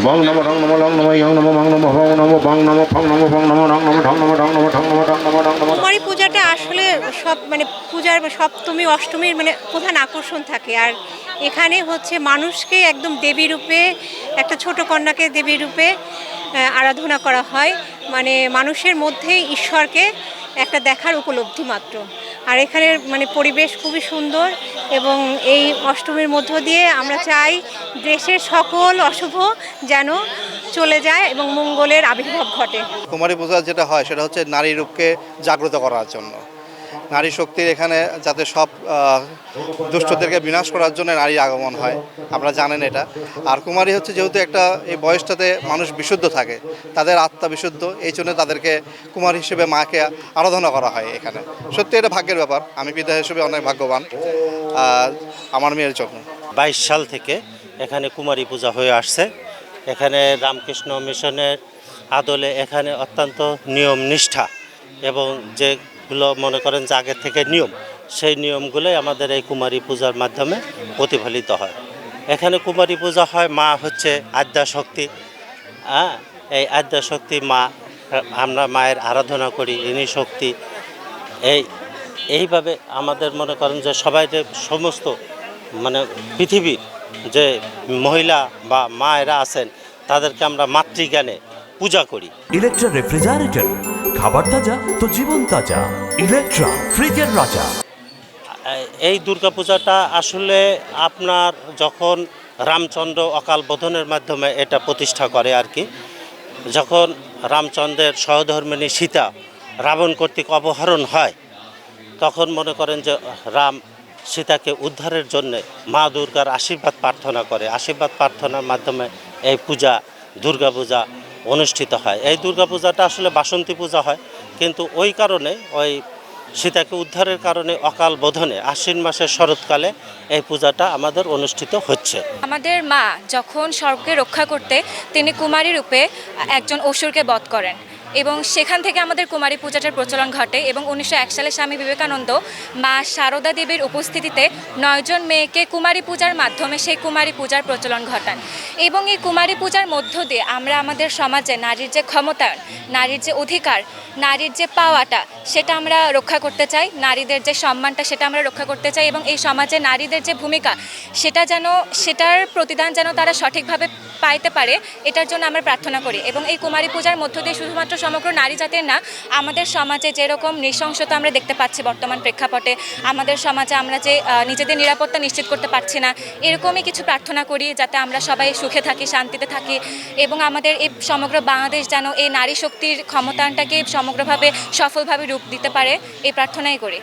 বং নম রং নম লং নম ইয়ং নম মং নম ভং নম বং নম ফং নম ফং নম রং নম ঢং নম রং নম ঢং নম রং নম রং নম। কুমারী পূজাটা আসলে সব মানে পূজার সপ্তমী অষ্টমীর মানে প্রধান আকর্ষণ থাকে। আর এখানে হচ্ছে মানুষকে একদম দেবী রূপে, একটা ছোট কন্যাকে দেবী রূপে আরাধনা করা হয়। মানে মানুষের মধ্যে ঈশ্বরকে একটা দেখার উপলব্ধি মাত্র। আর এখানের মানে পরিবেশ খুবই সুন্দর এবং এই অষ্টমীর মধ্য দিয়ে আমরা চাই দেশের সকল অশুভ যেন চলে যায় এবং মঙ্গলের আবির্ভাব ঘটে। কুমারী পূজা যেটা হয় সেটা হচ্ছে নারী রূপকে জাগ্রত করার জন্য, নারী শক্তির এখানে যাতে সব দুষ্টদেরকে বিনাশ করার জন্য নারীর আগমন হয়, আপনারা জানেন এটা। আর কুমারী হচ্ছে যেহেতু একটা এই বয়সটাতে মানুষ বিশুদ্ধ থাকে, তাদের আত্মা বিশুদ্ধ, এই জন্য তাদেরকে কুমারী হিসেবে মাকে আরাধনা করা হয় এখানে। সত্যি এটা ভাগ্যের ব্যাপার, আমি পিতা হিসেবে অনেক ভাগ্যবান আমার মেয়ের জন্য। 22 সাল থেকে এখানে কুমারী পূজা হয়ে আসছে। এখানে রামকৃষ্ণ মিশনের আদলে এখানে অত্যন্ত নিয়ম নিষ্ঠা এবং যেগুলো মনে করেন যে আগের থেকে নিয়ম, সেই নিয়মগুলোই আমাদের এই কুমারী পূজার মাধ্যমে প্রতিফলিত হয়। এখানে কুমারী পূজা হয়, মা হচ্ছে আদ্যাশক্তি। এই আদ্যাশক্তি মা, আমরা মায়ের আরাধনা করি, ইনি শক্তি। এইভাবে আমাদের মনে করেন যে সবাই যে সমস্ত মানে পৃথিবীর যে মহিলা বা মায়েরা আছেন তাদেরকে আমরা মাতৃজ্ঞানে পূজা করি। ইলেকট্রা রেফ্রিজারেটর, খাবার তাজা তো জীবন তাজা। ইলেকট্রা, ফ্রিজের রাজা। এই দুর্গাপূজাটা আসলে আপনার যখন রামচন্দ্র অকাল বোধনের মাধ্যমে এটা প্রতিষ্ঠা করে আর কি, যখন রামচন্দ্রের সহধর্মিণী সীতা রাবণ কর্তৃক অপহরণ হয়, তখন মনে করেন যে রাম সীতাকে উদ্ধারের জন্যে মা দুর্গার আশীর্বাদ প্রার্থনা করে। আশীর্বাদ প্রার্থনার মাধ্যমে এই পূজা, দুর্গাপূজা অনুষ্ঠিত হয়। এই দুর্গাপূজাটা আসলে বাসন্তী পূজা হয়, কিন্তু ওই কারণে ওই সীতাকে উদ্ধারের কারণে অকাল বোধনে আশ্বিন মাসের শরৎকালে এই পূজাটা আমাদের অনুষ্ঠিত হচ্ছে। আমাদের মা যখন স্বর্গকে রক্ষা করতে তিনি কুমারী রূপে একজন অসুরকে বধ করেন এবং সেখান থেকে আমাদের কুমারী পূজাটার প্রচলন ঘটে। এবং 1901 সালে স্বামী বিবেকানন্দ মা শারদা দেবীর উপস্থিতিতে 9 জন মেয়েকে কুমারী পূজার মাধ্যমে সেই কুমারী পূজার প্রচলন ঘটান। এবং এই কুমারী পূজার মধ্য দিয়ে আমরা আমাদের সমাজে নারীর যে ক্ষমতায়ন, নারীর যে অধিকার, নারীর যে পাওয়াটা, সেটা আমরা রক্ষা করতে চাই। নারীদের যে সম্মানটা সেটা আমরা রক্ষা করতে চাই এবং এই সমাজে নারীদের যে ভূমিকা সেটার প্রতিদান যেন তারা সঠিকভাবে পাইতে পারে, এটার জন্য আমরা প্রার্থনা করি। এবং এই কুমারী পূজার মধ্য দিয়ে শুধুমাত্র সমগ্র নারী জাতির না, আমাদের সমাজে যেরকম নৃশংসতা আমরা দেখতে পাচ্ছি বর্তমান প্রেক্ষাপটে, আমাদের সমাজে আমরা যে নিজেদের নিরাপত্তা নিশ্চিত করতে পারছি না, এরকমই কিছু প্রার্থনা করি যাতে আমরা সবাই সুখে থাকি, শান্তিতে থাকি এবং আমাদের এই সমগ্র বাংলাদেশ যেন এই নারী শক্তির ক্ষমতায়নটাকে সমগ্রভাবে সফলভাবে রূপ দিতে পারে, এই প্রার্থনাই করি।